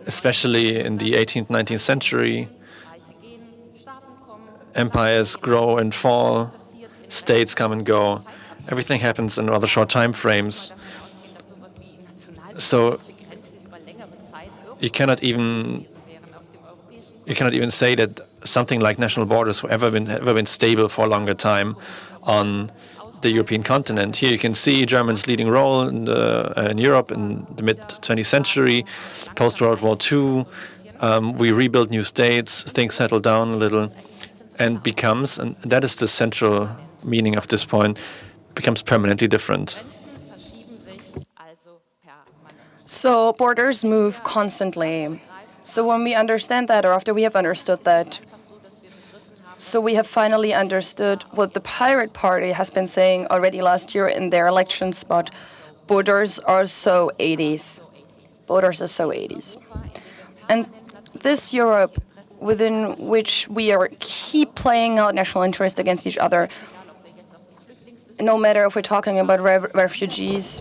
Especially in the 18th, 19th century, empires grow and fall, states come and go. Everything happens in rather short time frames. So you cannot even say that something like national borders have ever been stable for a longer time on the European continent. Here you can see Germany's leading role in Europe in the mid-20th century, post-World War II. We rebuilt new states, things settled down a little, and that is the central meaning of this point, becomes permanently different. So borders move constantly. So when we understand that, or after we have understood that, so we have finally understood what the Pirate Party has been saying already last year in their election spot. Borders are so 80s. Borders are so 80s. And this Europe within which we keep playing out national interest against each other, no matter if we're talking about refugees,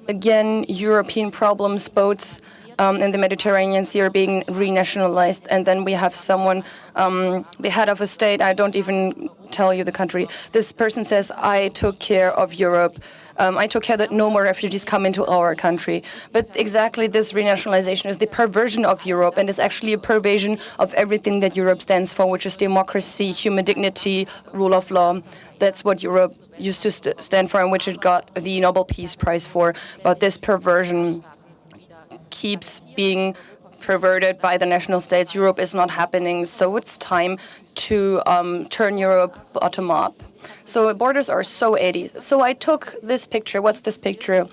again, European problems, boats in the Mediterranean Sea are being renationalized, and then we have someone, the head of a state, I don't even tell you the country, this person says, I took care of Europe. I took care that no more refugees come into our country. But exactly this renationalization is the perversion of Europe, and is actually a perversion of everything that Europe stands for, which is democracy, human dignity, rule of law. That's what Europe used to stand for, and which it got the Nobel Peace Prize for. But this perversion keeps being perverted by the national states. Europe is not happening, so it's time to turn Europe bottom up. So borders are so 80s. So I took this picture. What's this picture?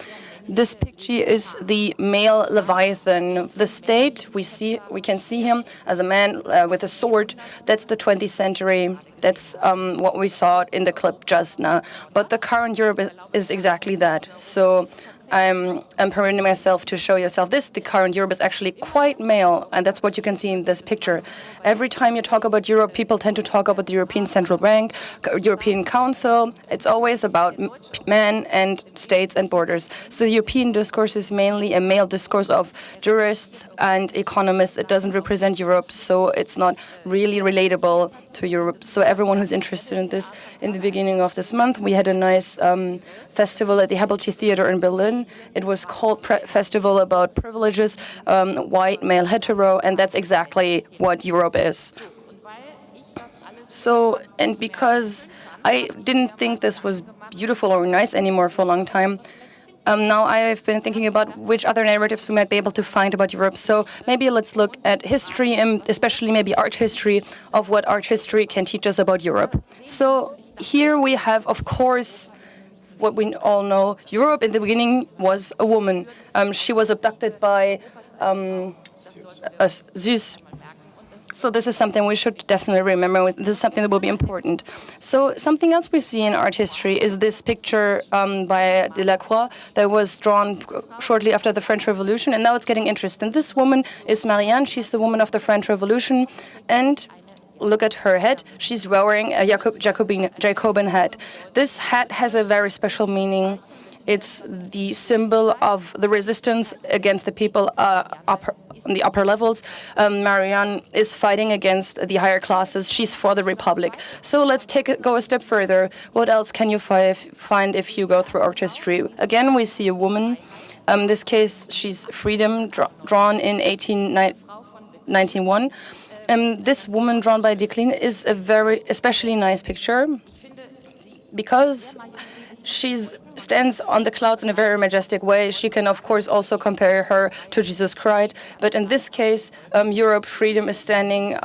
This picture is the male Leviathan. The state, we can see him as a man with a sword. That's the 20th century. That's what we saw in the clip just now. But the current Europe is exactly that. So I'm permitting myself to show yourself this. The current Europe is actually quite male, and that's what you can see in this picture. Every time you talk about Europe, people tend to talk about the European Central Bank, European Council. It's always about men and states and borders. So the European discourse is mainly a male discourse of jurists and economists. It doesn't represent Europe, so it's not really relatable to Europe. So everyone who's interested in this, in the beginning of this month, we had a nice festival at the Habelty Theater in Berlin. It was called Festival About Privileges, white, male, hetero, and that's exactly what Europe is. So, and because I didn't think this was beautiful or nice anymore for a long time, now I've been thinking about which other narratives we might be able to find about Europe. So maybe let's look at history, and especially maybe art history, of what art history can teach us about Europe. So here we have, of course, what we all know. Europe in the beginning was a woman. She was abducted by Zeus. So this is something we should definitely remember. This is something that will be important. So something else we see in art history is this picture by Delacroix that was drawn shortly after the French Revolution, and now it's getting interesting. This woman is Marianne. She's the woman of the French Revolution, and look at her head. She's wearing a Jacobin hat. This hat has a very special meaning. It's the symbol of the resistance against the people on the upper levels. Marianne is fighting against the higher classes. She's for the Republic. So let's go a step further. What else can you find if you go through art history? Again, we see a woman. In this case, she's Freedom, drawn in 1891. This woman drawn by Decline is a very especially nice picture because she stands on the clouds in a very majestic way. She can, of course, also compare her to Jesus Christ. But in this case, Europe, Freedom is standing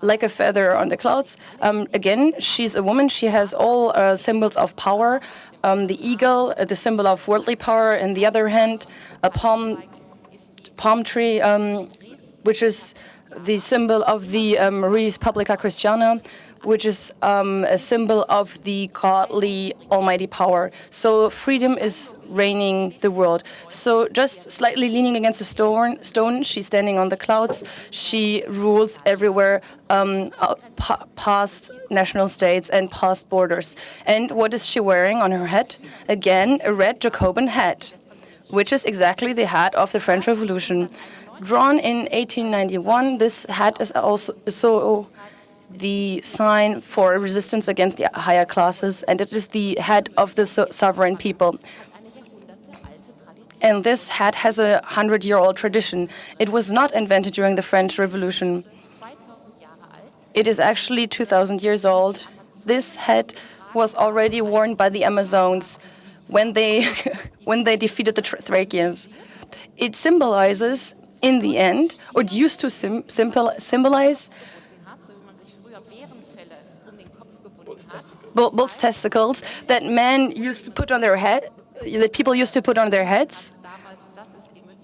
like a feather on the clouds. Again, she's a woman. She has all symbols of power. The eagle, the symbol of worldly power. On the other hand, a palm tree, which is the symbol of the Res Publica Christiana. which is a symbol of the godly almighty power. So freedom is reigning the world. So just slightly leaning against a stone, she's standing on the clouds. She rules everywhere, past national states and past borders. And what is she wearing on her head? Again, a red Jacobin hat, which is exactly the hat of the French Revolution. Drawn in 1891, this hat is also the sign for resistance against the higher classes, and it is the hat of the sovereign people. And this hat has a 100-year-old tradition. It was not invented during the French Revolution. It is actually 2,000 years old. This hat was already worn by the Amazons when they defeated the Thracians. It symbolizes, in the end, or it used to symbolize bull's testicles that men used to put on their head, that people used to put on their heads.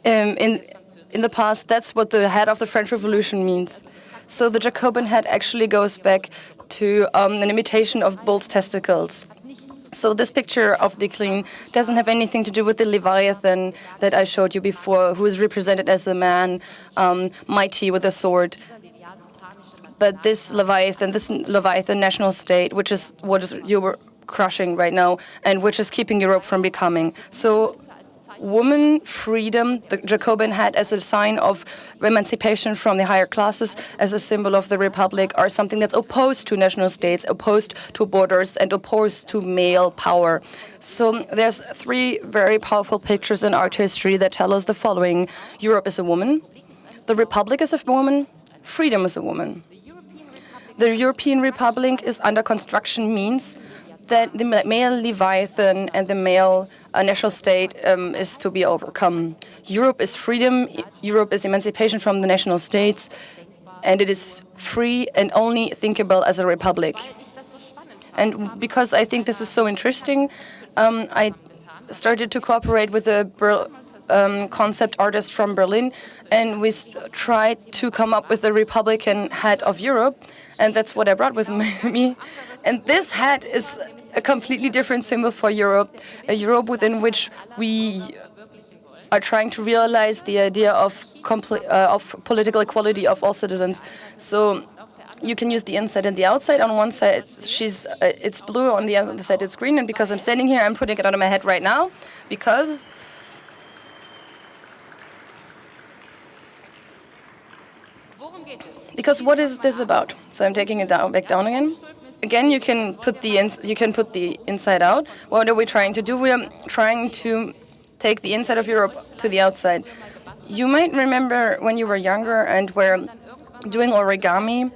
In the past, that's what the hat of the French Revolution means. So the Jacobin hat actually goes back to an imitation of bull's testicles. So this picture of the Queen doesn't have anything to do with the Leviathan that I showed you before, who is represented as a man mighty with a sword. But this Leviathan national state, which is what you were crushing right now, and which is keeping Europe from becoming. So woman, freedom, the Jacobin hat as a sign of emancipation from the higher classes, as a symbol of the Republic, are something that's opposed to national states, opposed to borders, and opposed to male power. So there's three very powerful pictures in art history that tell us the following. Europe is a woman, the Republic is a woman, freedom is a woman. The European Republic is under construction means that the male Leviathan and the male national state is to be overcome. Europe is freedom, Europe is emancipation from the national states, and it is free and only thinkable as a republic. And because I think this is so interesting, I started to cooperate with a concept artist from Berlin, and we tried to come up with the Republican hat of Europe, and that's what I brought with me. And this hat is a completely different symbol for Europe, a Europe within which we are trying to realize the idea of political equality of all citizens. So you can use the inside and the outside. On one side, it's blue, on the other side, it's green. And because I'm standing here, I'm putting it on my head right now, because what is this about? So I'm taking it back down again. Again, you can put the inside out. What are we trying to do? We are trying to take the inside of Europe to the outside. You might remember when you were younger and were doing origami,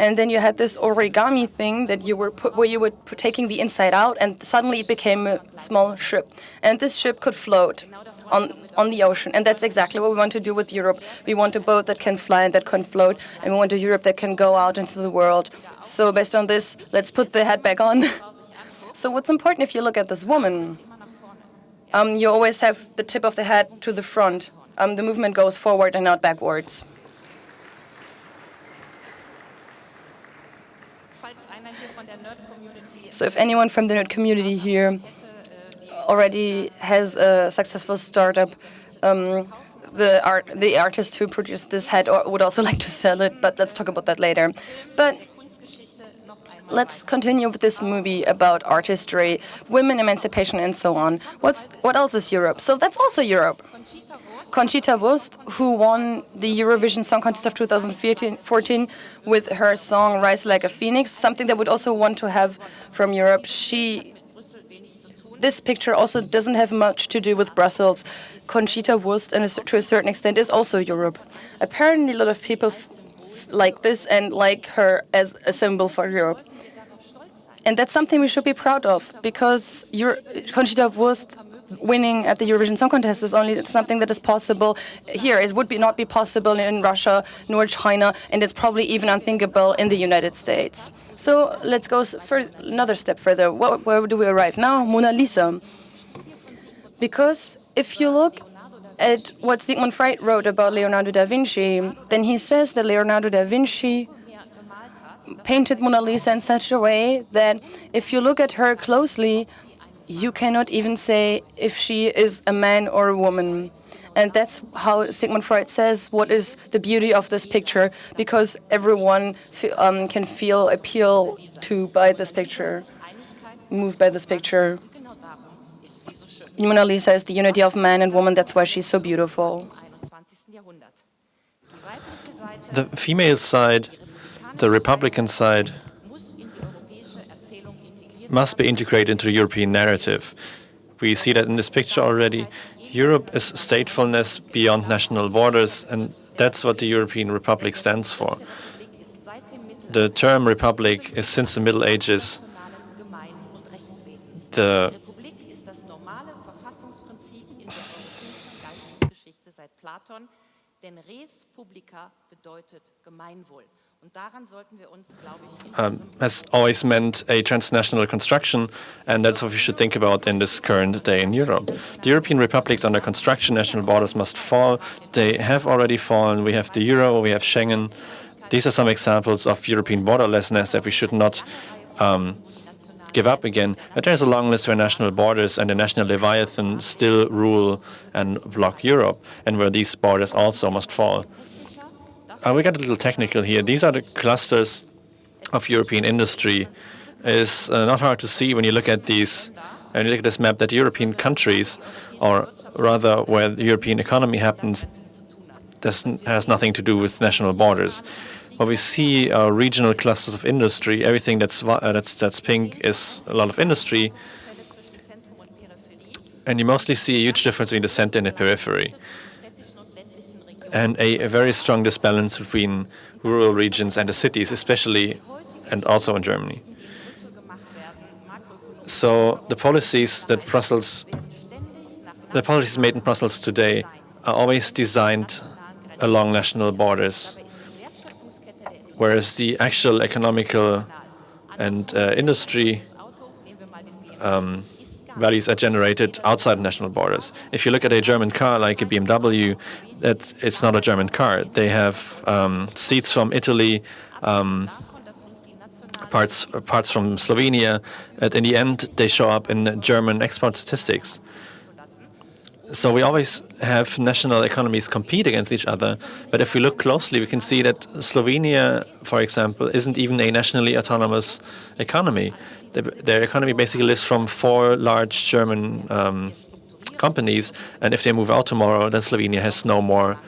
and then you had this origami thing that you were taking the inside out, and suddenly it became a small ship, and this ship could float on the ocean. And that's exactly what we want to do with Europe. We want a boat that can fly and that can float, and we want a Europe that can go out into the world. So based on this, let's put the hat back on. So what's important if you look at this woman? You always have the tip of the hat to the front. The movement goes forward and not backwards. So if anyone from the nerd community here already has a successful startup, the artist who produced this hat would also like to sell it, but let's talk about that later. But let's continue with this movie about art history, women emancipation, and so on. What else is Europe? So that's also Europe. Conchita Wurst, who won the Eurovision Song Contest of 2014 with her song Rise Like a Phoenix, something that we'd also want to have from Europe. This picture also doesn't have much to do with Brussels. Conchita Wurst, and to a certain extent, is also Europe. Apparently, a lot of people like this and like her as a symbol for Europe. And that's something we should be proud of, because Conchita Wurst winning at the Eurovision Song Contest is only something that is possible here. It would not be possible in Russia nor China, and it's probably even unthinkable in the United States. So let's go another step further. Where do we arrive now? Mona Lisa. Because if you look at what Sigmund Freud wrote about Leonardo da Vinci, then he says that Leonardo da Vinci painted Mona Lisa in such a way that if you look at her closely, you cannot even say if she is a man or a woman. And that's how Sigmund Freud says, what is the beauty of this picture, because everyone can feel appealed to by this picture, moved by this picture. Mona Lisa is the unity of man and woman, that's why she's so beautiful. The female side, the Republican side, must be integrated into the European narrative. We see that in this picture already. Europe is statefulness beyond national borders, and that's what the European Republic stands for. The term republic is since the Middle Ages the has always meant a transnational construction, and that's what we should think about in this current day in Europe. The European republics under construction, national borders must fall. They have already fallen. We have the euro, we have Schengen. These are some examples of European borderlessness that we should not give up again. But there's a long list where national borders and the national leviathan still rule and block Europe, and where these borders also must fall. We got a little technical here. These are the clusters of European industry. It's not hard to see when you look at these, and you look at this map, that European countries, or rather where the European economy happens, has nothing to do with national borders. What we see are regional clusters of industry. Everything that's pink is a lot of industry, and you mostly see a huge difference between the center and the periphery, and a very strong disbalance between rural regions and the cities, especially and also in Germany. So the policies made in Brussels today are always designed along national borders, whereas the actual economical and industry values are generated outside national borders. If you look at a German car like a BMW, it's not a German car. They have seats from Italy, parts from Slovenia, and in the end they show up in German export statistics. So we always have national economies compete against each other, but if we look closely, we can see that Slovenia, for example, isn't even a nationally autonomous economy. Their economy basically lives from 4 large German companies, and if they move out tomorrow, then Slovenia has no more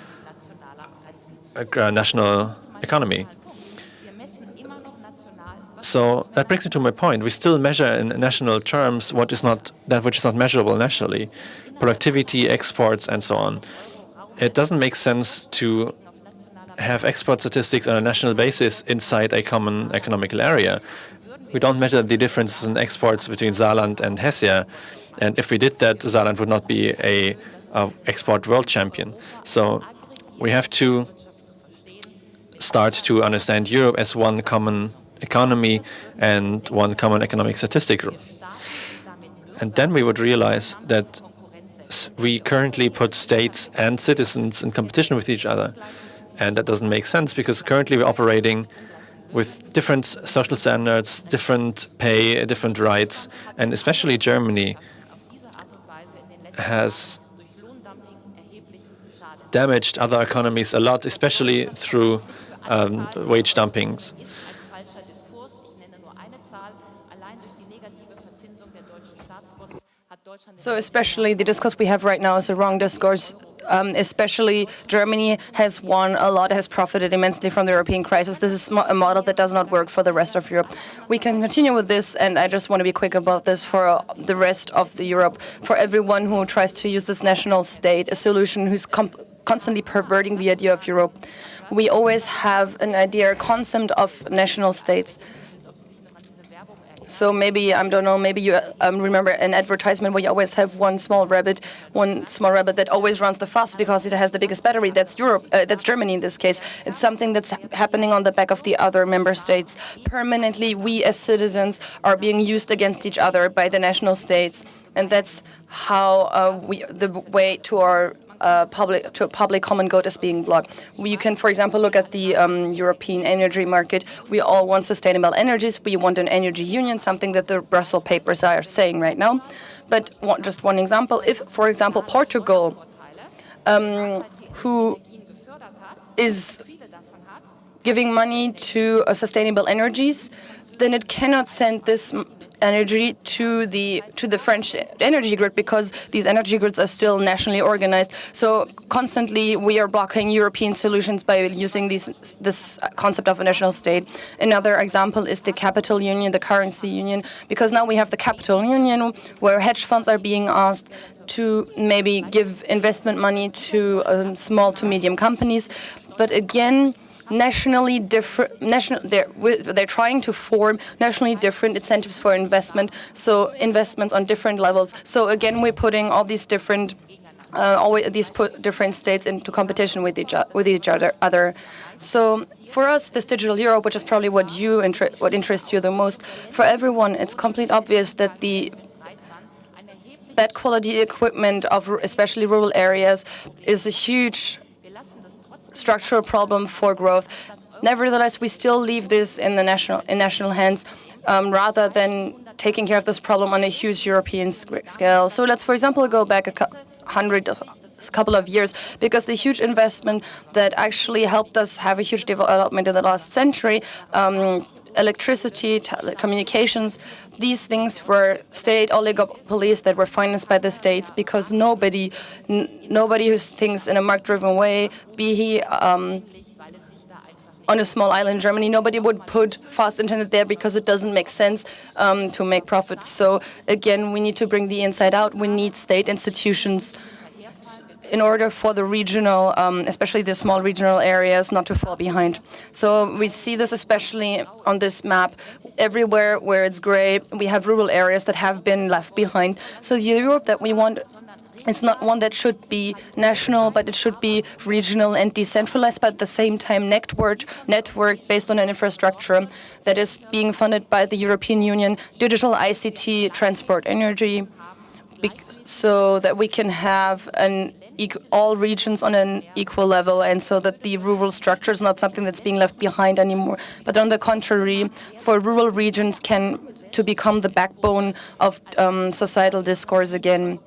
national economy. So that brings me to my point. We still measure in national terms what is not which is not measurable nationally. Productivity, exports, and so on. It doesn't make sense to have export statistics on a national basis inside a common economical area. We don't measure the differences in exports between Saarland and Hesse, and if we did that, Saarland would not be a export world champion. So we have to start to understand Europe as one common economy and one common economic statistic. And then we would realize that we currently put states and citizens in competition with each other. And that doesn't make sense, because currently we're operating with different social standards, different pay, different rights, and especially Germany has damaged other economies a lot, especially through wage dumpings. So especially the discourse we have right now is a wrong discourse. Especially Germany has won a lot, has profited immensely from the European crisis. This is a model that does not work for the rest of Europe. We can continue with this, and I just want to be quick about this for the rest of the Europe. For everyone who tries to use this national state, a solution who's constantly perverting the idea of Europe. We always have an idea, a concept of national states. So maybe, I don't know, maybe you remember an advertisement where you always have one small rabbit that always runs the fastest because it has the biggest battery. That's Europe. That's Germany in this case. It's something that's happening on the back of the other member states. Permanently, we as citizens are being used against each other by the national states. And that's how the way to our public common good is being blocked. You can, for example, look at the European energy market. We all want sustainable energies. We want an energy union, something that the Brussels papers are saying right now. But just one example, if, for example, Portugal, who is giving money to sustainable energies, then it cannot send this energy to the French energy grid because these energy grids are still nationally organized. So constantly we are blocking European solutions by using this concept of a national state. Another example is the capital union, the currency union, because now we have the capital union where hedge funds are being asked to maybe give investment money to small to medium companies. But again, they're trying to form nationally different incentives for investment, so investments on different levels. So again, we're putting all these different different states into competition with each other. So for us, this digital Europe, which is probably what interests you the most, for everyone, it's completely obvious that the bad quality equipment of especially rural areas is a huge structural problem for growth. Nevertheless, we still leave this in national hands rather than taking care of this problem on a huge European scale. So let's, for example, go back a couple of years, because the huge investment that actually helped us have a huge development in the last century, electricity, telecommunications, these things were state oligopolies that were financed by the states, because nobody who thinks in a market-driven way, be he on a small island in Germany, nobody would put fast internet there because it doesn't make sense to make profits. So again, we need to bring the inside out. We need state institutions in order for the regional, especially the small regional areas, not to fall behind. So we see this especially on this map. Everywhere where it's gray, we have rural areas that have been left behind. So the Europe that we want is not one that should be national, but it should be regional and decentralized, but at the same time network based on an infrastructure that is being funded by the European Union, digital ICT, transport, energy, so that we can have all regions on an equal level, and so that the rural structure is not something that's being left behind anymore, but on the contrary, for rural regions to become the backbone of societal discourse again,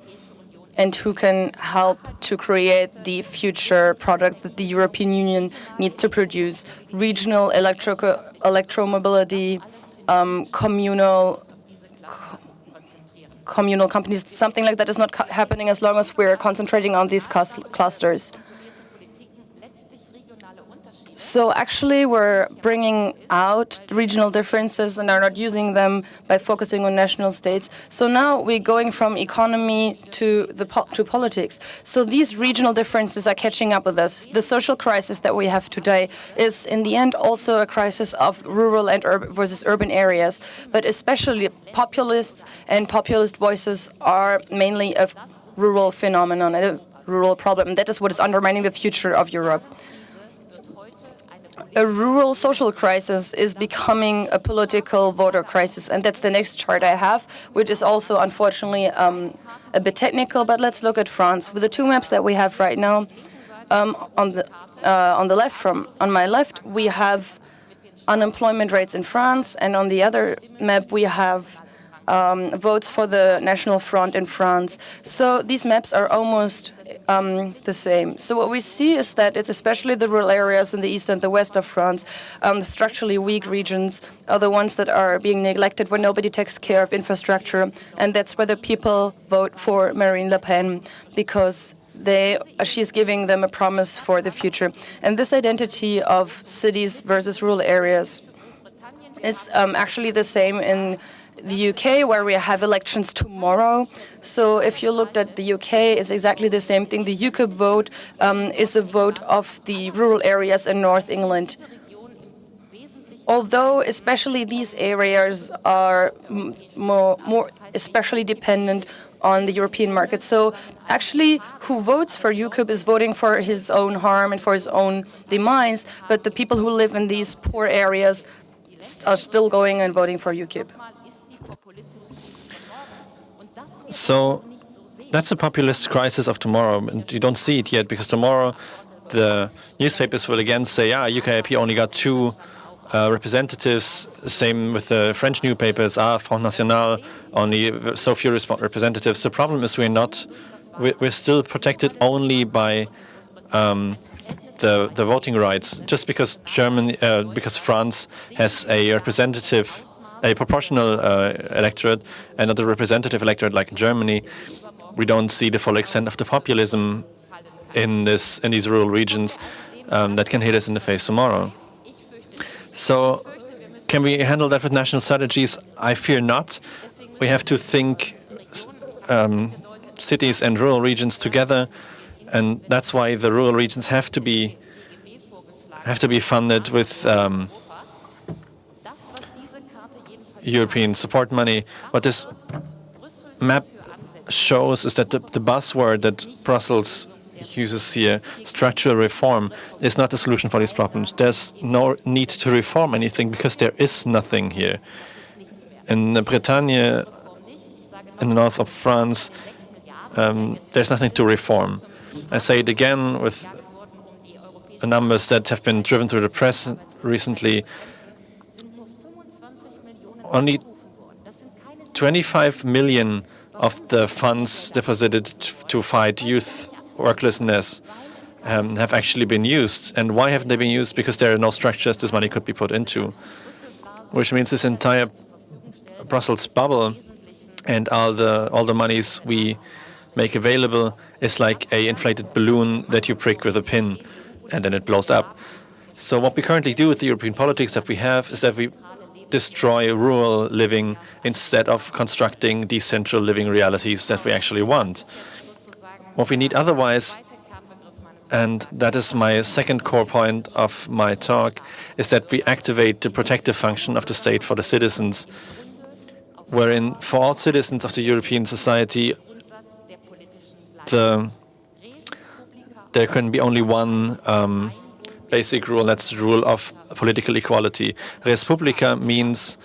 and who can help to create the future products that the European Union needs to produce. Regional electromobility, communal companies, something like that is not happening as long as we're concentrating on these clusters. So actually, we're bringing out regional differences and are not using them by focusing on national states. So now we're going from economy to politics. So these regional differences are catching up with us. The social crisis that we have today is, in the end, also a crisis of rural and versus urban areas. But especially populists and populist voices are mainly a rural phenomenon, a rural problem. And that is what is undermining the future of Europe. A rural social crisis is becoming a political voter crisis, and that's the next chart I have, which is also unfortunately a bit technical. But let's look at France. With the two maps that we have right now, on the left, on my left, we have unemployment rates in France, and on the other map we have votes for the National Front in France. So these maps are almost the same. So what we see is that it's especially the rural areas in the east and the west of France, the structurally weak regions are the ones that are being neglected, where nobody takes care of infrastructure, and that's where the people vote for Marine Le Pen, because she's giving them a promise for the future. And this identity of cities versus rural areas is actually the same in the UK, where we have elections tomorrow. So if you looked at the UK, it's exactly the same thing. The UKIP vote is a vote of the rural areas in North England. Although especially these areas are more especially dependent on the European market. So actually, who votes for UKIP is voting for his own harm and for his own demise, but the people who live in these poor areas are still going and voting for UKIP. So That's a populist crisis of tomorrow, and you don't see it yet because tomorrow the newspapers will again say, UKIP only got 2 representatives. Same with the French newspapers. Front National, only so few representatives. The problem is we're still protected only by the voting rights. Just because because France has a proportional electorate and not a representative electorate like Germany, we don't see the full extent of the populism in these rural regions that can hit us in the face tomorrow. So, can we handle that with national strategies? I fear not. We have to think cities and rural regions together, and that's why the rural regions have to be funded with European support money. What this map shows is that the buzzword that Brussels uses here, structural reform, is not a solution for these problems. There's no need to reform anything because there is nothing here. In Bretagne, in the north of France, there's nothing to reform. I say it again with the numbers that have been driven through the press recently. Only 25 million of the funds deposited to fight youth worklessness have actually been used. And why haven't they been used? Because there are no structures this money could be put into, which means this entire Brussels bubble and all the monies we make available is like an inflated balloon that you prick with a pin and then it blows up. So what we currently do with the European politics that we have is that we destroy rural living instead of constructing decentral living realities that we actually want. What we need otherwise, and that is my second core point of my talk, is that we activate the protective function of the state for the citizens, wherein for all citizens of the European society, there can be only one basic rule, that's the rule of political equality. Res publica means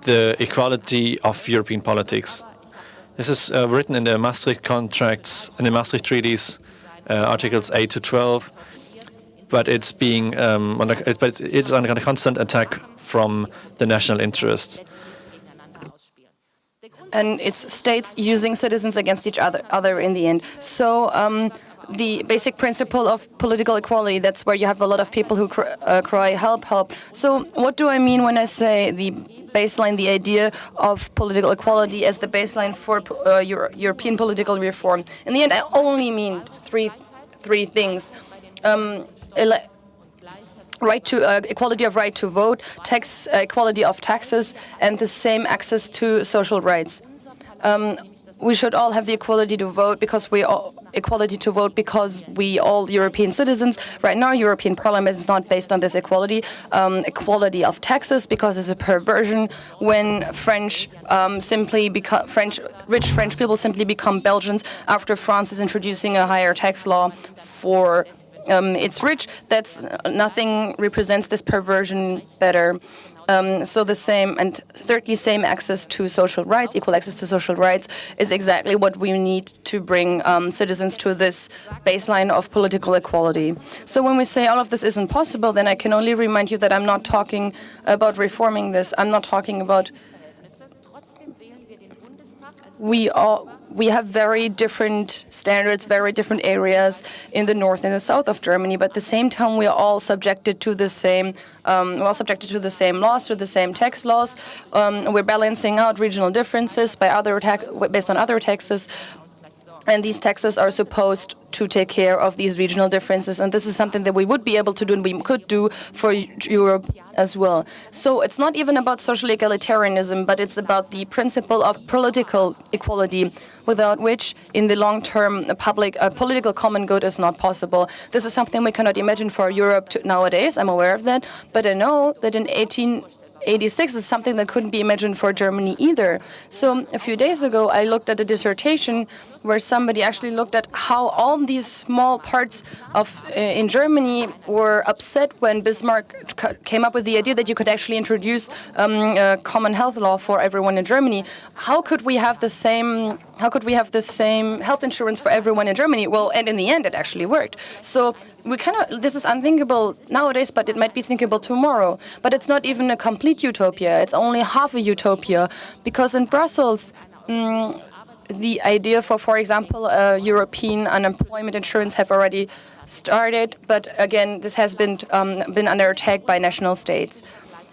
the equality of European politics. This is written in the Maastricht contracts, in the Maastricht treaties, articles 8 to 12, but it's being it's under constant attack from the national interest. And it's states using citizens against each other in the end. So the basic principle of political equality, that's where you have a lot of people who cry, help, help. So what do I mean when I say the baseline, the idea of political equality as the baseline for European political reform? In the end, I only mean three things. Equality of right to vote, equality of taxes, and the same access to social rights. We should all have the equality to vote because we all European citizens. Right now, European Parliament is not based on this equality. Equality of taxes because it's a perversion when rich French people simply become Belgians after France is introducing a higher tax law for it's rich. That's nothing represents this perversion better. So the same, and thirdly, same access to social rights, equal access to social rights is exactly what we need to bring citizens to this baseline of political equality. So when we say all of this isn't possible, then I can only remind you that I'm not talking about reforming this. I'm not talking about we have very different standards, very different areas in the north and the south of Germany, but at the same time we are all subjected to the same laws, to the same tax laws. We're balancing out regional differences based on other taxes, and these taxes are supposed to take care of these regional differences, and this is something that we would be able to do and we could do for Europe as well. So it's not even about social egalitarianism, but it's about the principle of political equality, without which, in the long term, a political common good is not possible. This is something we cannot imagine for Europe nowadays. I'm aware of that, but I know that in 1886 is something that couldn't be imagined for Germany either. So a few days ago, I looked at a dissertation where somebody actually looked at how all these small parts of in Germany were upset when Bismarck came up with the idea that you could actually introduce a common health law for everyone in Germany. How could we have the same how could we have the same health insurance for everyone in Germany? Well, and in the end, it actually worked. So this is unthinkable nowadays, but it might be thinkable tomorrow. But it's not even a complete utopia. It's only half a utopia, because in Brussels, the idea for example, European unemployment insurance have already started. But again, this has been under attack by national states.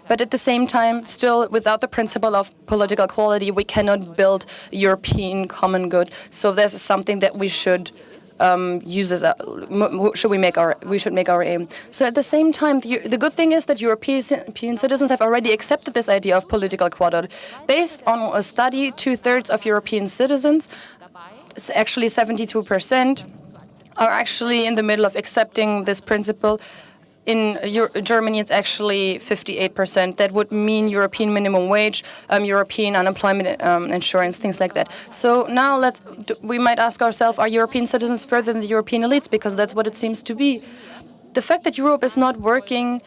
But at the same time, still, without the principle of political equality, we cannot build a European common good. So this is something that we should use as we should make our aim. So at the same time, the good thing is that European citizens have already accepted this idea of political equality. Based on a study, 2/3 of European citizens, actually 72%, are actually in the middle of accepting this principle. In Germany, it's actually 58%. That would mean European minimum wage, European unemployment insurance, things like that. So now we might ask ourselves, are European citizens further than the European elites? Because that's what it seems to be. The fact that Europe is not working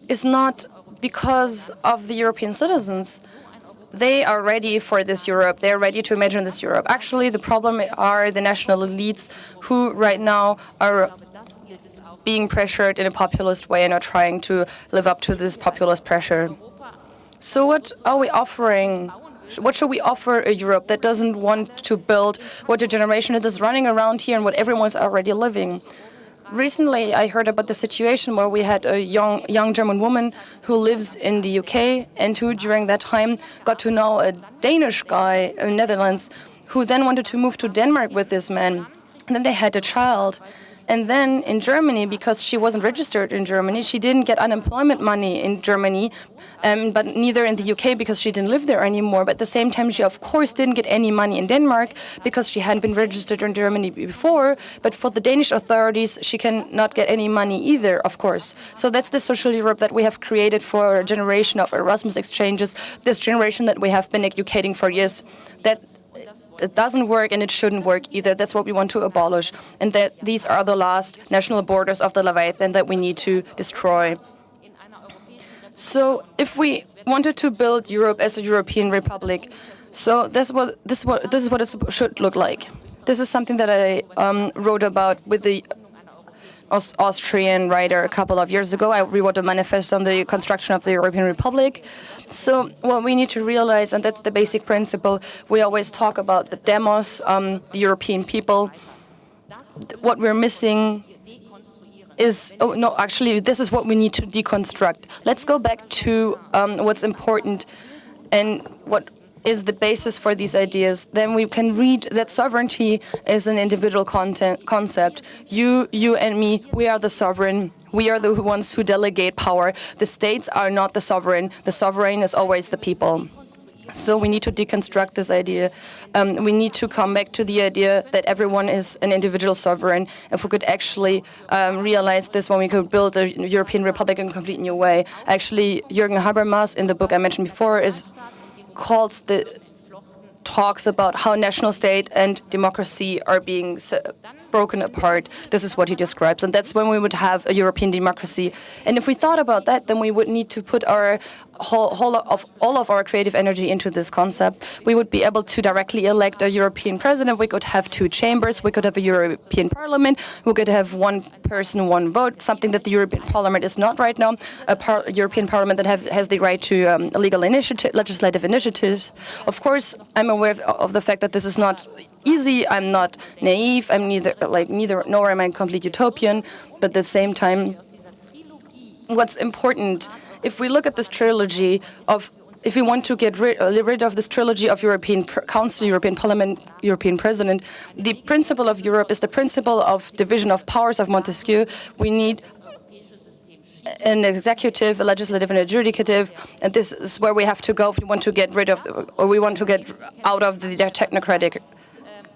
is not because of the European citizens. They are ready for this Europe. They're ready to imagine this Europe. Actually, the problem are the national elites who right now are being pressured in a populist way and are trying to live up to this populist pressure. So what are we offering? What should we offer a Europe that doesn't want to build what a generation that is running around here and what everyone's already living? Recently, I heard about the situation where we had a young German woman who lives in the UK and who, during that time, got to know a Danish guy in the Netherlands who then wanted to move to Denmark with this man. And then they had a child. And then in Germany, because she wasn't registered in Germany, she didn't get unemployment money in Germany, but neither in the UK because she didn't live there anymore. But at the same time, she, of course, didn't get any money in Denmark because she hadn't been registered in Germany before. But for the Danish authorities, she cannot get any money either, of course. So that's the social Europe that we have created for a generation of Erasmus exchanges, this generation that we have been educating for years. That it doesn't work and it shouldn't work either. That's what we want to abolish. And that these are the last national borders of the Leviathan that we need to destroy. So if we wanted to build Europe as a European republic, so this is what it should look like. This is something that I wrote about with the Austrian writer a couple of years ago. I rewrote a manifesto on the construction of the European Republic. So what we need to realize, and that's the basic principle, we always talk about the demos, the European people. What we're missing is, this is what we need to deconstruct. Let's go back to what's important and what is the basis for these ideas. Then we can read that sovereignty is an individual concept. You and me, we are the sovereign. We are the ones who delegate power. The states are not the sovereign. The sovereign is always the people. So we need to deconstruct this idea. We need to come back to the idea that everyone is an individual sovereign. If we could actually realize this, when we could build a European Republic in a completely new way. Actually, Jürgen Habermas, in the book I mentioned before, talks about how national state and democracy are being broken apart. This is what he describes, and that's when we would have a European democracy. And if we thought about that, then we would need to put our all of our creative energy into this concept. We would be able to directly elect a European president. We could have two chambers. We could have a European Parliament. We could have one person, one vote, something that the European Parliament is not right now. A European Parliament that has the right to legislative initiatives. Of course, I'm aware of the fact that this is not easy. I'm not naive. I'm nor am I a complete utopian. But at the same time, what's important, if we look at this trilogy of, if we want to get rid of this trilogy of European Council, European Parliament, European President, the principle of Europe is the principle of division of powers of Montesquieu. We need an executive, a legislative, and a judicative, and this is where we have to go if we want to get rid of, or we want to get out of the technocratic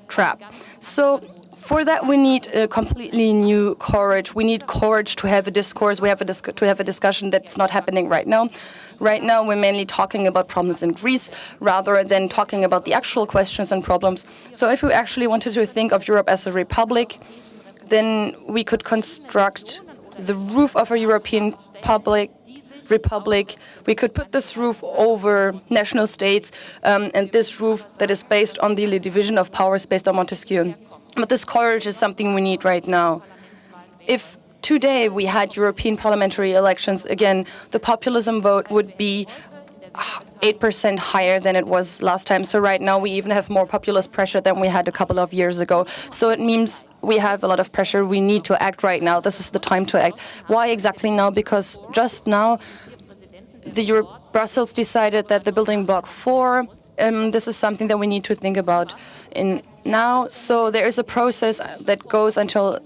trap. So for that, we need a completely new courage. We need courage to have a discourse. We have to have a discussion that's not happening right now. Right now, we're mainly talking about problems in Greece rather than talking about the actual questions and problems. So if we actually wanted to think of Europe as a republic, then we could construct the roof of a European public republic, we could put this roof over national states, and this roof that is based on the division of powers based on Montesquieu. But this courage is something we need right now. If today we had European parliamentary elections, again, the populism vote would be 8% higher than it was last time. So right now we even have more populist pressure than we had a couple of years ago. So it means we have a lot of pressure. We need to act right now. This is the time to act. Why exactly now? Because just now Brussels decided that the building block 4, this is something that we need to think about now. So there is a process that goes until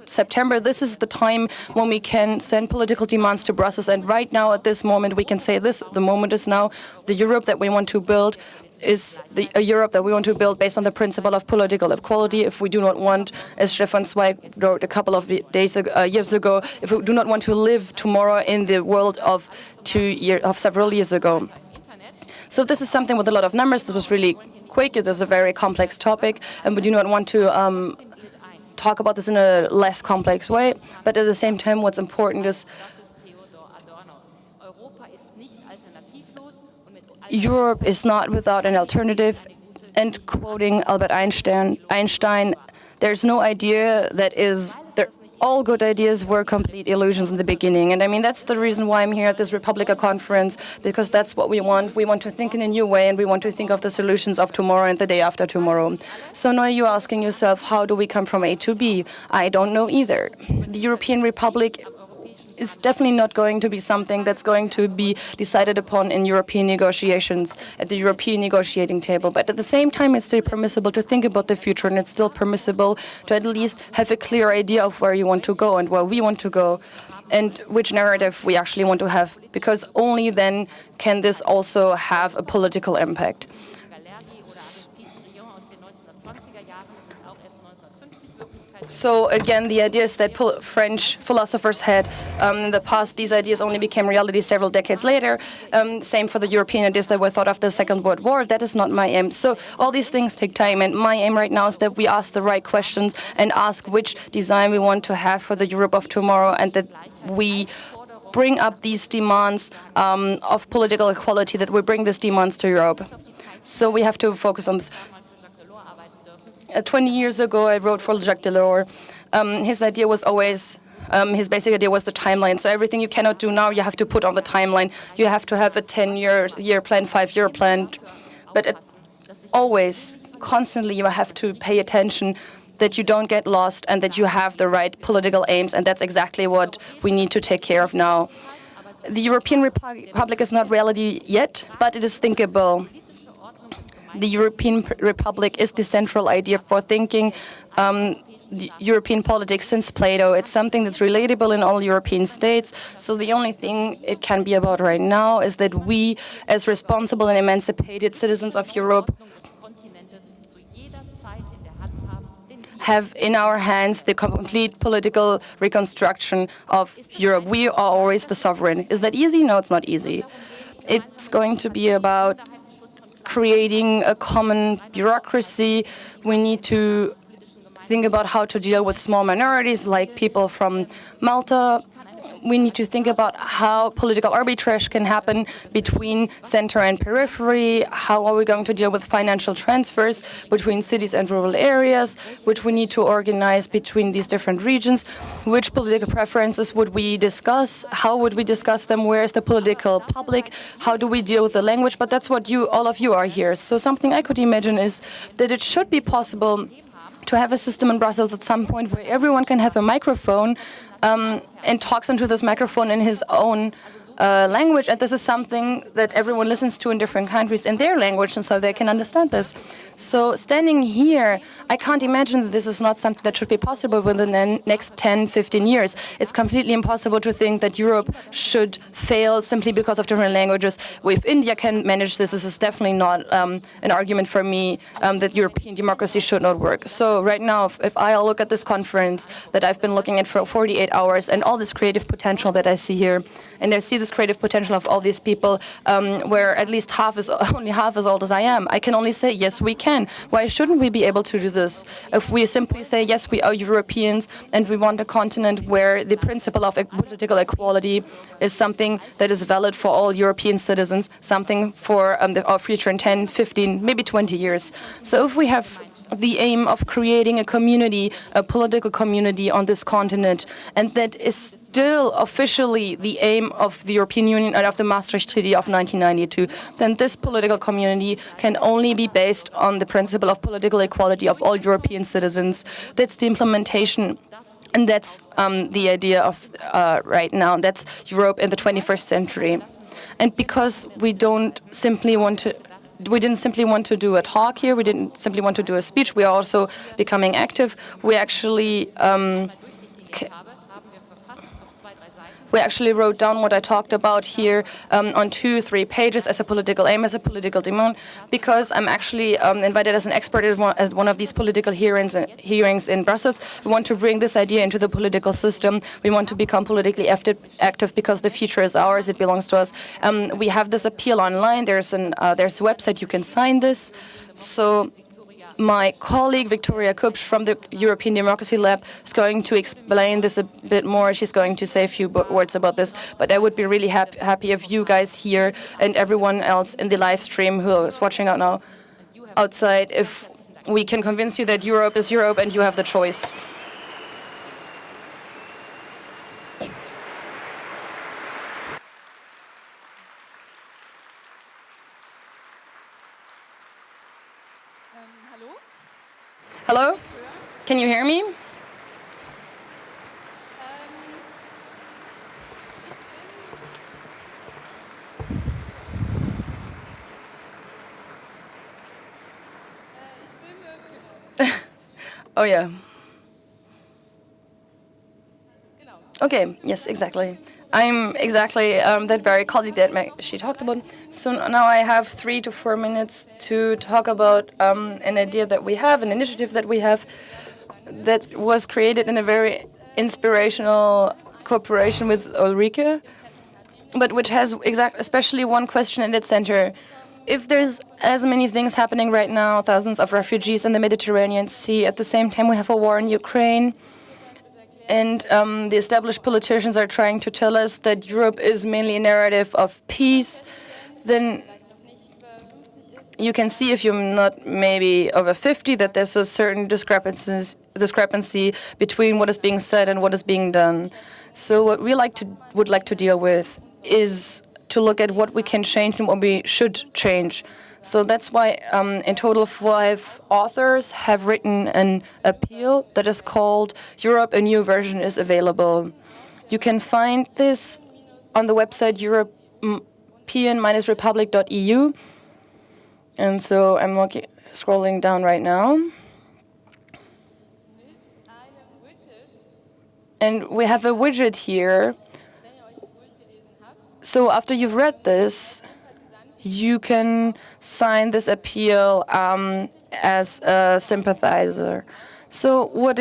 September. This is the time when we can send political demands to Brussels. And right now, at this moment, we can say this. The moment is now. The Europe that we want to build is a Europe that we want to build based on the principle of political equality. If we do not want, as Stefan Zweig wrote a couple of years ago, if we do not want to live tomorrow in the world of several years ago. So this is something with a lot of numbers. This was really quick. It is a very complex topic, and we do not want to talk about this in a less complex way. But at the same time, what's important is Europe is not without an alternative. And quoting Albert Einstein, there's no idea that is there. All good ideas were complete illusions in the beginning. And I mean, that's the reason why I'm here at this Republica conference, because that's what we want. We want to think in a new way, and we want to think of the solutions of tomorrow and the day after tomorrow. So now you're asking yourself, how do we come from A to B? I don't know either. The European Republic is definitely not going to be something that's going to be decided upon in European negotiations at the European negotiating table. But at the same time, it's still permissible to think about the future, and it's still permissible to at least have a clear idea of where you want to go and where we want to go and which narrative we actually want to have, because only then can this also have a political impact. So again, the ideas that French philosophers had in the past, these ideas only became reality several decades later. Same for the European ideas that were thought after the Second World War. That is not my aim. So all these things take time, and my aim right now is that we ask the right questions and ask which design we want to have for the Europe of tomorrow, and that we bring up these demands of political equality, that we bring these demands to Europe. So we have to focus on this. 20 years ago, I wrote for Jacques Delors. His idea was always, his basic idea was the timeline. So everything you cannot do now, you have to put on the timeline. You have to have a 10-year plan, 5-year plan. But always, constantly, you have to pay attention that you don't get lost and that you have the right political aims. And that's exactly what we need to take care of now. The European Republic is not reality yet, but it is thinkable. The European Republic is the central idea for thinking the European politics since Plato. It's something that's relatable in all European states. So the only thing it can be about right now is that we, as responsible and emancipated citizens of Europe, have in our hands the complete political reconstruction of Europe. We are always the sovereign. Is that easy? No, it's not easy. It's going to be about creating a common bureaucracy. We need to think about how to deal with small minorities like people from Malta. We need to think about how political arbitrage can happen between center and periphery. How are we going to deal with financial transfers between cities and rural areas, which we need to organize between these different regions? Which political preferences would we discuss? How would we discuss them? Where is the political public? How do we deal with the language? But that's what all of you are here. So something I could imagine is that it should be possible to have a system in Brussels at some point where everyone can have a microphone and talks into this microphone in his own language. And this is something that everyone listens to in different countries in their language, and so they can understand this. So standing here, I can't imagine that this is not something that should be possible within the next 10, 15 years. It's completely impossible to think that Europe should fail simply because of different languages. If India can manage this, this is definitely not an argument for me that European democracy should not work. So right now, if I look at this conference that I've been looking at for 48 hours and all this creative potential that I see here, and I see this creative potential of all these people, where at least only half as old as I am. I can only say, yes, we can. Why shouldn't we be able to do this? If we simply say, yes, we are Europeans and we want a continent where the principle of political equality is something that is valid for all European citizens, something for our future in 10, 15, maybe 20 years. So if we have the aim of creating a community, a political community on this continent, and that is still officially the aim of the European Union and of the Maastricht Treaty of 1992, then this political community can only be based on the principle of political equality of all European citizens. That's the implementation. And that's the idea of right now. That's Europe in the 21st century. And because we didn't simply want to do a talk here, we didn't simply want to do a speech, we are also becoming active. We actually wrote down what I talked about here on 2-3 pages as a political aim, as a political demand, because I'm actually invited as an expert at one of these political hearings in Brussels. We want to bring this idea into the political system. We want to become politically active because the future is ours, it belongs to us. We have this appeal online. There's a website, you can sign this. So my colleague, Victoria Kupsch from the European Democracy Lab, is going to explain this a bit more. She's going to say a few words about this. But I would be really happy if you guys here and everyone else in the live stream who is watching out now outside, if we can convince you that Europe is Europe and you have the choice. Hello? Can you hear me? Oh, yeah. Okay, yes, exactly. I'm exactly that very colleague that she talked about. So now I have 3 to 4 minutes to talk about an idea that we have, an initiative that we have that was created in a very inspirational cooperation with Ulrike, but which has especially one question in its center. If there's as many things happening right now, thousands of refugees in the Mediterranean Sea, at the same time we have a war in Ukraine, and the established politicians are trying to tell us that Europe is mainly a narrative of peace, then you can see, if you're not maybe over 50, that there's a certain discrepancy between what is being said and what is being done. So what we would like to deal with is to look at what we can change and what we should change. So that's why in total 5 authors have written an appeal that is called Europe, a New Version is Available. You can find this on the website european-republic.eu. And so I'm scrolling down right now. And we have a widget here. So after you've read this, you can sign this appeal as a sympathizer. So what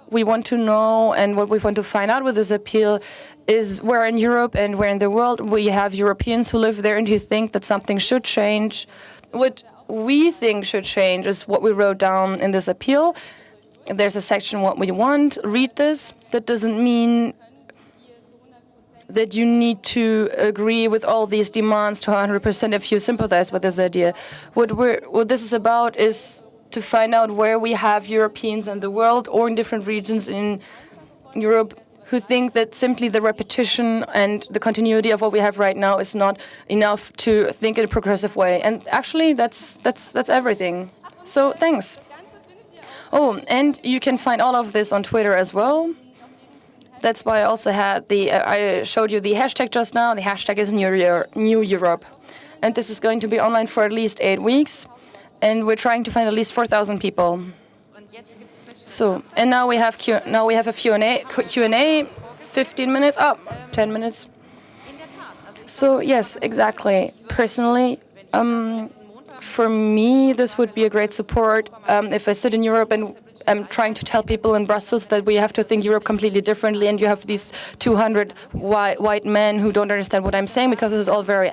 we want to know and what we want to find out with this appeal is where in Europe and where in the world we have Europeans who live there and who think that something should change. What we think should change is what we wrote down in this appeal. There's a section, what we want. Read this. That doesn't mean that you need to agree with all these demands to 100% if you sympathize with this idea. What this is about is to find out where we have Europeans in the world or in different regions in Europe who think that simply the repetition and the continuity of what we have right now is not enough to think in a progressive way. And actually, that's everything. So thanks. Oh, and you can find all of this on Twitter as well. That's why I also had I showed you the hashtag just now. The hashtag is New Europe. And this is going to be online for at least 8 weeks. And we're trying to find at least 4,000 people. So, and now we have a Q&A, 15 minutes, 10 minutes. So yes, exactly. Personally, for me, this would be a great support if I sit in Europe and I'm trying to tell people in Brussels that we have to think Europe completely differently, and you have these 200 white men who don't understand what I'm saying because this is all very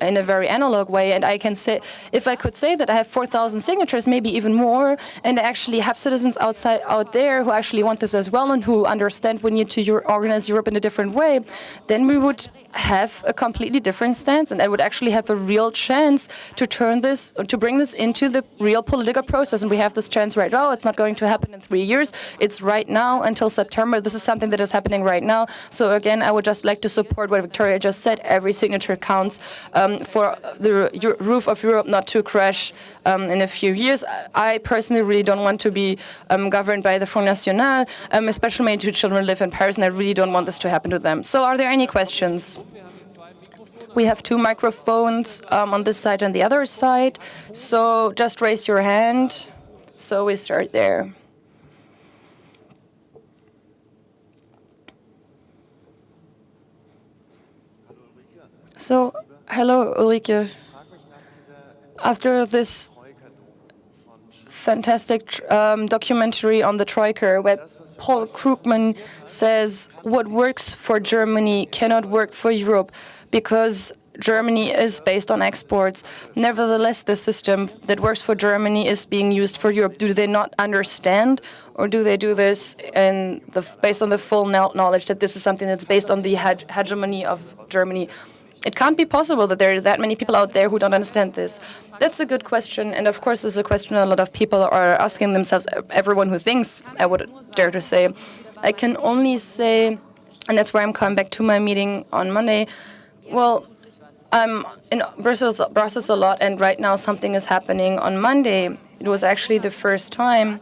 in a very analog way. And I can say, if I could say that I have 4,000 signatures, maybe even more, and I actually have citizens out there who actually want this as well and who understand we need to organize Europe in a different way, then we would have a completely different stance, and I would actually have a real chance to bring this into the real political process. And we have this chance right now. It's not going to happen in 3 years. It's right now until September. This is something that is happening right now. So again, I would just like to support what Victoria just said. Every signature counts for the roof of Europe not to crash in a few years. I personally really don't want to be governed by the Front National, especially my 2 children live in Paris, and I really don't want this to happen to them. So are there any questions? We have 2 microphones on this side and the other side. So just raise your hand. So we start there. So, hello, Ulrike. After this fantastic documentary on the Troika, where Paul Krugman says what works for Germany cannot work for Europe because Germany is based on exports. Nevertheless, the system that works for Germany is being used for Europe. Do they not understand, or do they do this based on the full knowledge that this is something that's based on the hegemony of Germany? It can't be possible that there are that many people out there who don't understand this. That's a good question, and of course, this is a question a lot of people are asking themselves, everyone who thinks, I would dare to say. I can only say, and that's where I'm coming back to my meeting on Monday, well, I'm in Brussels a lot, and right now something is happening on Monday. It was actually the first time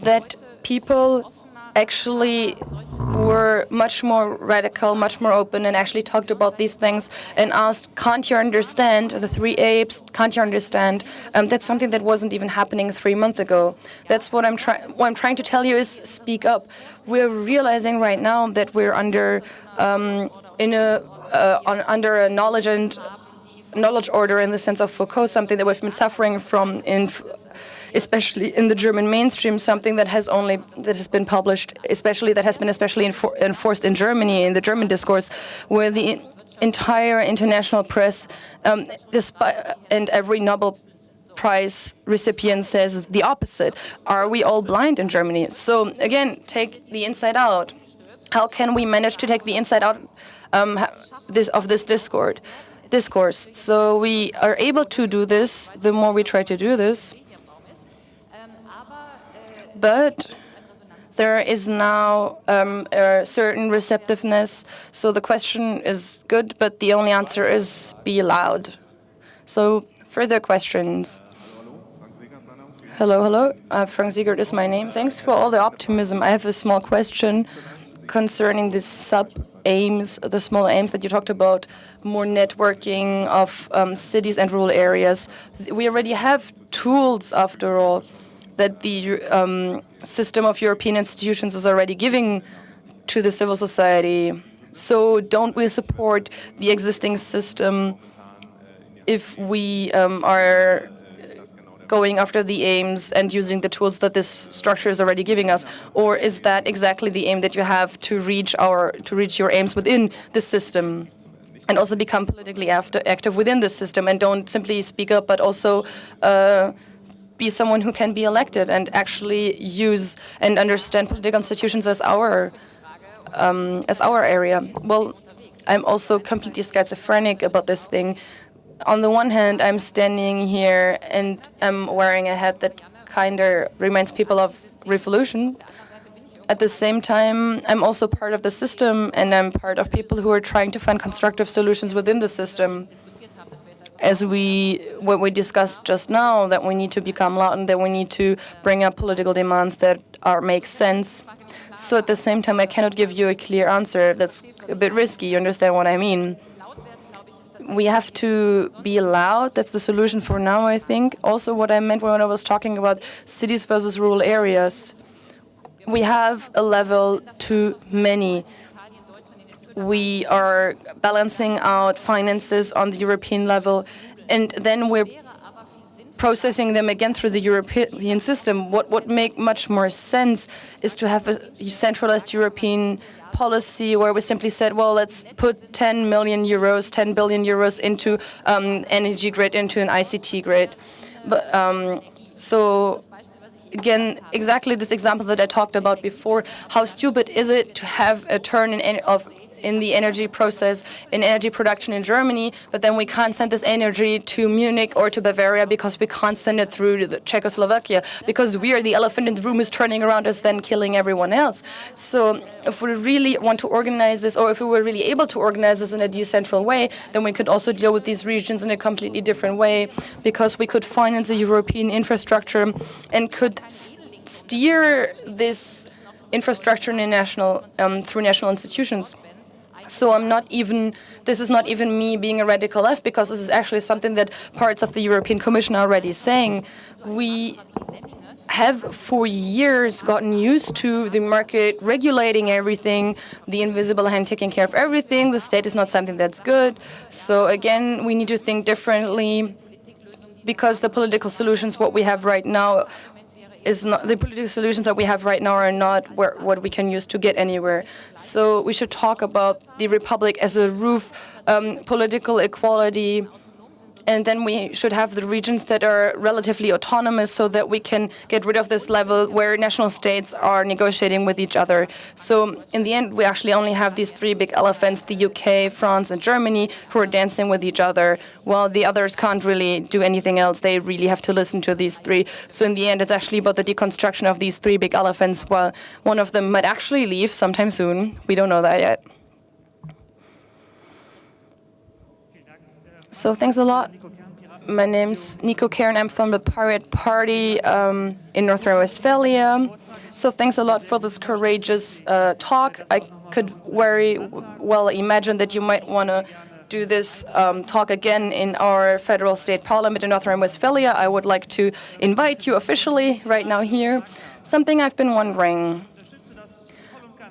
that people actually were much more radical, much more open, and actually talked about these things and asked, can't you understand the 3 apes? Can't you understand? That's something that wasn't even happening 3 months ago. That's what I'm trying to tell you is speak up. We're realizing right now that we're under a knowledge order in the sense of Foucault, something that we've been suffering from especially in the German mainstream, something that has been published, that has been especially enforced in Germany, in the German discourse, where the entire international press, and every Nobel Prize recipient says the opposite. Are we all blind in Germany? So again, take the inside out. How can we manage to take the inside out of this discourse? So we are able to do this the more we try to do this. But there is now a certain receptiveness. So the question is good, but the only answer is be loud. So further questions? Hello. Frank Siegert is my name. Thanks for all the optimism. I have a small question concerning the sub-aims, the small aims that you talked about, more networking of cities and rural areas. We already have tools, after all, that the system of European institutions is already giving to the civil society. So don't we support the existing system if we are going after the aims and using the tools that this structure is already giving us? Or is that exactly the aim that you have to reach your aims within the system? And also become politically active within the system, and don't simply speak up, but also be someone who can be elected and actually use and understand political institutions as our area. Well, I'm also completely schizophrenic about this thing. On the one hand, I'm standing here and I'm wearing a hat that kind of reminds people of revolution. At the same time, I'm also part of the system, and I'm part of people who are trying to find constructive solutions within the system. As what we discussed just now, that we need to become loud and that we need to bring up political demands that make sense. So at the same time, I cannot give you a clear answer. That's a bit risky. You understand what I mean? We have to be loud. That's the solution for now, I think. Also, what I meant when I was talking about cities versus rural areas, we have a level too many. We are balancing out finances on the European level, and then we're processing them again through the European system. What would make much more sense is to have a centralized European policy where we simply said, well, let's put 10 billion euros into energy grid, into an ICT grid. But so again, exactly this example that I talked about before, how stupid is it to have a turn in the energy process, in energy production in Germany, but then we can't send this energy to Munich or to Bavaria because we can't send it through the Czechoslovakia, because we are the elephant in the room who's turning around us, then killing everyone else. So if we really want to organize this, or if we were really able to organize this in a decentral way, then we could also deal with these regions in a completely different way, because we could finance a European infrastructure and could steer this infrastructure in through national institutions. So this is not even me being a radical left, because this is actually something that parts of the European Commission are already saying. We have for years gotten used to the market regulating everything, the invisible hand taking care of everything. The state is not something that's good. So again, we need to think differently, because the political solutions what we have right now are not what we can use to get anywhere. So we should talk about the republic as a roof, political equality, and then we should have the regions that are relatively autonomous, so that we can get rid of this level where national states are negotiating with each other. So in the end, we actually only have these three big elephants, the UK, France, and Germany, who are dancing with each other, while the others can't really do anything else. They really have to listen to these three. So in the end, it's actually about the deconstruction of these three big elephants, while one of them might actually leave sometime soon. We don't know that yet. So thanks a lot. My name's Nico Kern. I'm from the Pirate Party in North Rhine-Westphalia. So thanks a lot for this courageous talk. I could very well imagine that you might want to do this talk again in our federal state parliament in North Rhine-Westphalia. I would like to invite you officially right now here. Something I've been wondering.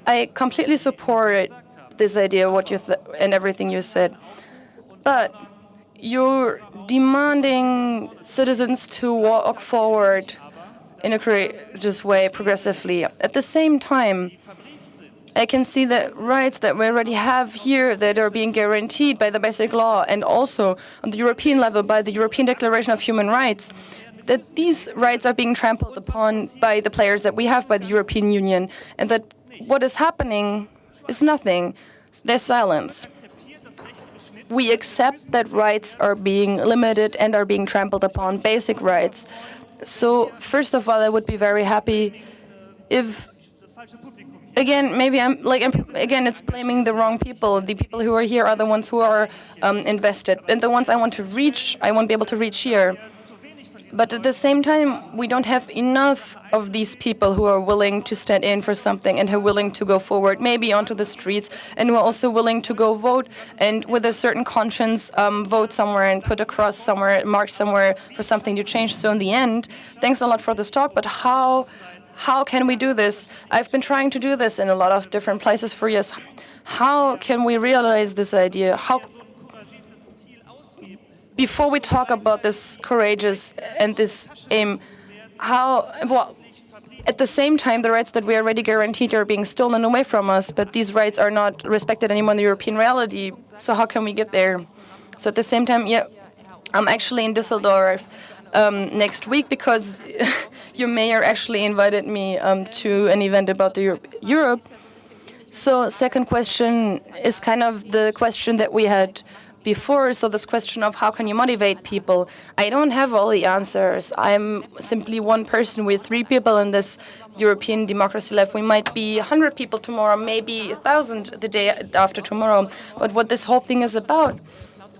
I completely support this idea, and everything you said. But you're demanding citizens to walk forward in a courageous way, progressively. At the same time, I can see that rights that we already have here that are being guaranteed by the basic law, and also on the European level by the European Declaration of Human Rights, that these rights are being trampled upon by the players that we have, by the European Union, and that what is happening is nothing. There's silence. We accept that rights are being limited and are being trampled upon, basic rights. So first of all, I would be very happy if, again, it's blaming the wrong people. The people who are here are the ones who are invested. And the ones I want to reach, I won't be able to reach here. But at the same time, we don't have enough of these people who are willing to stand in for something and who are willing to go forward, maybe onto the streets, and who are also willing to go vote and with a certain conscience vote somewhere and put a cross somewhere, mark somewhere for something to change. So in the end, thanks a lot for this talk, but how can we do this? I've been trying to do this in a lot of different places for years. How can we realize this idea? Before we talk about this courageous and this aim, at the same time, the rights that we already guaranteed are being stolen away from us, but these rights are not respected anymore in the European reality. So how can we get there? So at the same time, I'm actually in Düsseldorf next week, because your mayor actually invited me to an event about Europe. So second question is kind of the question that we had before, so this question of how can you motivate people. I don't have all the answers. I'm simply one person. We're three people in this European democracy left. We might be 100 people tomorrow, maybe 1,000 the day after tomorrow. But what this whole thing is about,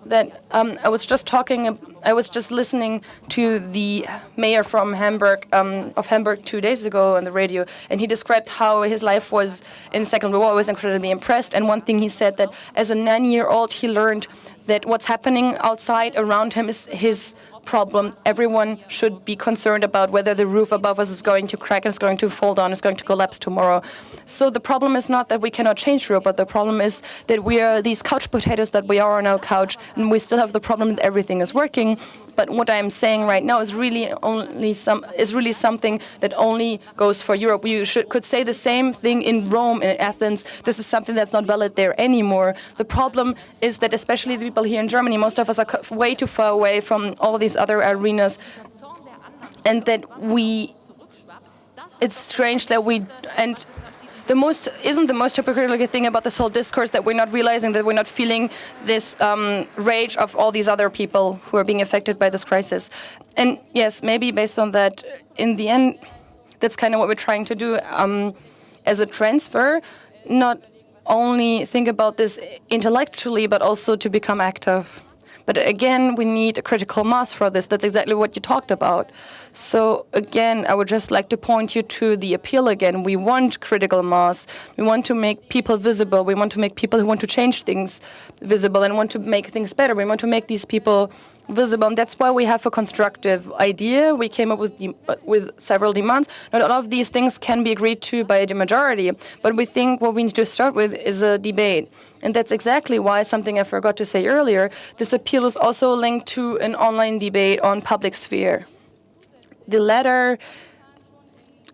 that I was just listening to the mayor from Hamburg, of Hamburg 2 days ago on the radio, and he described how his life was in the Second World War. I was incredibly impressed, and one thing he said, that as a 9-year-old he learned that what's happening outside around him is his problem. Everyone should be concerned about whether the roof above us is going to crack, is going to fall down, is going to collapse tomorrow. So the problem is not that we cannot change Europe, but the problem is that we are these couch potatoes that we are on our couch, and we still have the problem that everything is working. But what I'm saying right now is really something that only goes for Europe. You could say the same thing in Rome and in Athens. This is something that's not valid there anymore. The problem is that especially the people here in Germany, most of us are way too far away from all these other arenas, and that it's strange that the most hypocritical thing about this whole discourse that we're not realizing that we're not feeling this rage of all these other people who are being affected by this crisis. And yes, maybe based on that, in the end, that's kind of what we're trying to do as a transfer, not only think about this intellectually, but also to become active. But again, we need a critical mass for this. That's exactly what you talked about. So again, I would just like to point you to the appeal again. We want critical mass. We want to make people visible. We want to make people who want to change things visible and want to make things better. We want to make these people visible. And that's why we have a constructive idea. We came up with several demands. Not all of these things can be agreed to by the majority, but we think what we need to start with is a debate. And that's exactly why, something I forgot to say earlier, this appeal is also linked to an online debate on public sphere. The letter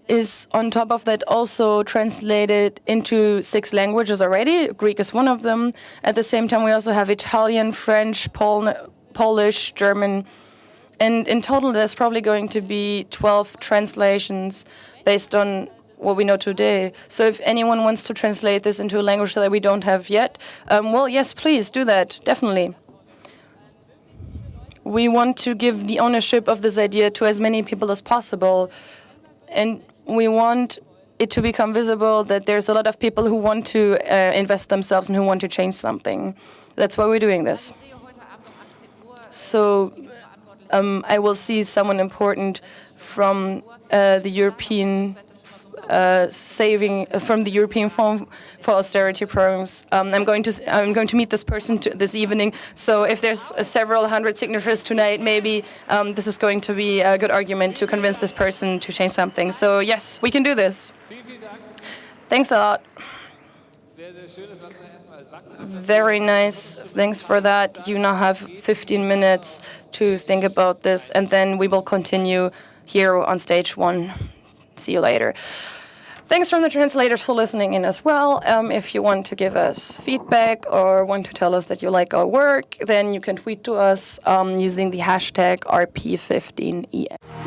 is, on top of that, also translated into 6 languages already. Greek is one of them. At the same time, we also have Italian, French, Polish, German, and in total there's probably going to be 12 translations based on what we know today. So if anyone wants to translate this into a language that we don't have yet, well, yes, please do that, definitely. We want to give the ownership of this idea to as many people as possible, and we want it to become visible that there's a lot of people who want to invest themselves and who want to change something. That's why we're doing this. So I will see someone important from the European from the European Fund for Austerity Programs. I'm going to meet this person this evening. So if there's several hundred signatures tonight, maybe this is going to be a good argument to convince this person to change something. So yes, we can do this. Thanks a lot. Very nice. Thanks for that. You now have 15 minutes to think about this, and then we will continue here on stage 1. See you later. Thanks from the translators for listening in as well. If you want to give us feedback or want to tell us that you like our work, then you can tweet to us using the hashtag RP15EF.